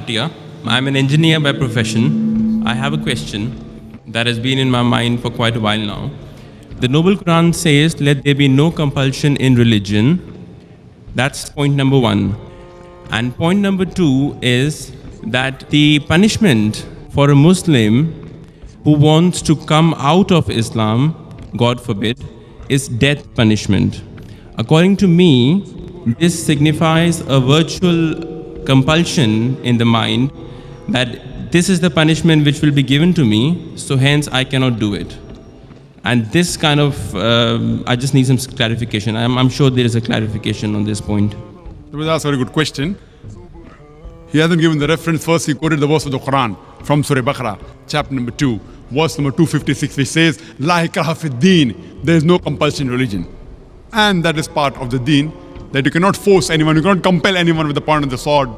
Bhatia. I'm an engineer by profession. I have a question that has been in my mind for quite a while now. The Noble Quran says, let there be no compulsion in religion. That's point number one. And point number two is that the punishment for a Muslim who wants to come out of Islam, God forbid, is death punishment. According to me, this signifies a virtual compulsion in the mind that this is the punishment which will be given to me, so hence I cannot do it. And this kind of, I just need some clarification. I'm sure there is a clarification on this point. That's a very good question. He hasn't given the reference. First, he quoted the verse of the Quran from Surah Baqarah, chapter number 2, verse number 256, which says, La ikraha fid deen, there is no compulsion in religion. And that is part of the deen, that you cannot force anyone, you cannot compel anyone with the point of the sword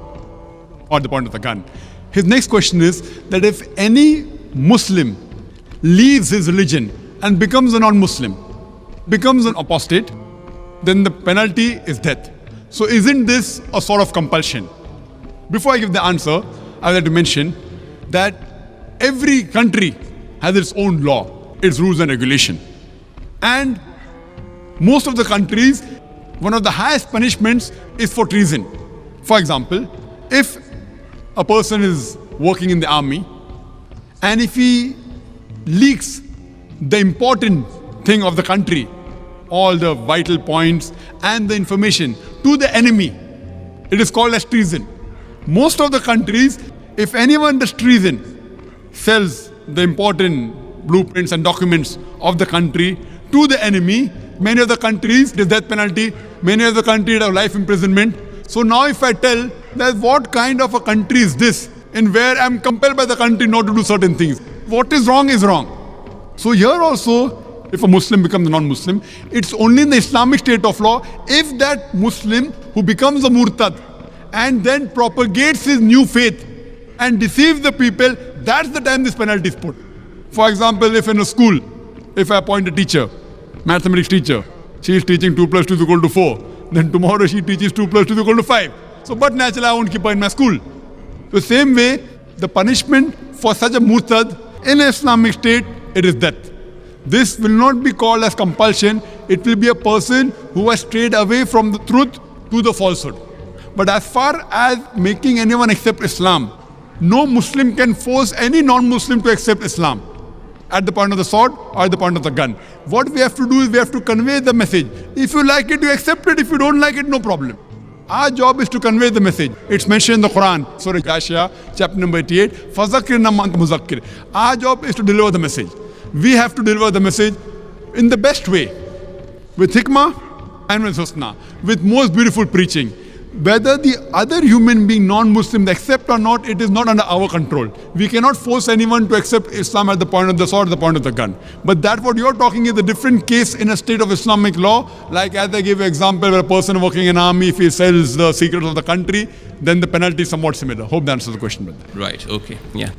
or the point of the gun. His next question is that if any Muslim leaves his religion and becomes a non-Muslim, becomes an apostate, then the penalty is death. So isn't this a sort of compulsion? Before I give the answer, I would like to mention that every country has its own law, its rules and regulation. And most of the countries, one of the highest punishments is for treason. For example, if a person is working in the army and if he leaks the important thing of the country, all the vital points and the information to the enemy, it is called as treason. Most of the countries, if anyone does treason, sells the important blueprints and documents of the country to the enemy, many of the countries, there's death penalty, many of the countries have life imprisonment. So now if I tell that what kind of a country is this, in where I'm compelled by the country not to do certain things, what is wrong is wrong. So here also, if a Muslim becomes a non-Muslim, it's only in the Islamic state of law if that Muslim who becomes a murtad and then propagates his new faith and deceives the people, that's the time this penalty is put. For example, if in a school, if I appoint a teacher, mathematics teacher, she is teaching 2 plus 2 is equal to 4, then tomorrow she teaches 2 plus 2 is equal to 5. So, but naturally I won't keep her in my school. The same way, the punishment for such a murtad in an Islamic state, it is death. This will not be called as compulsion. It will be a person who has strayed away from the truth to the falsehood. But as far as making anyone accept Islam, no Muslim can force any non-Muslim to accept Islam at the point of the sword or at the point of the gun. What we have to do is we have to convey the message. If you like it, you accept it. If you don't like it, no problem. Our job is to convey the message. It's mentioned in the Quran, Surah Ghashiyah, chapter number 88, فَذَكِّرْ نَمَّا أَنْتَ مُذَكِّرْ. Our job is to deliver the message. We have to deliver the message in the best way, with hikmah and with husna, with most beautiful preaching. Whether the other human being, non-Muslim, accept or not, it is not under our control. We cannot force anyone to accept Islam at the point of the sword, the point of the gun. But that what you're talking is a different case in a state of Islamic law. Like as I gave an example where a person working in army, if he sells the secrets of the country, then the penalty is somewhat similar. Hope that answers the question. Right, okay, yeah.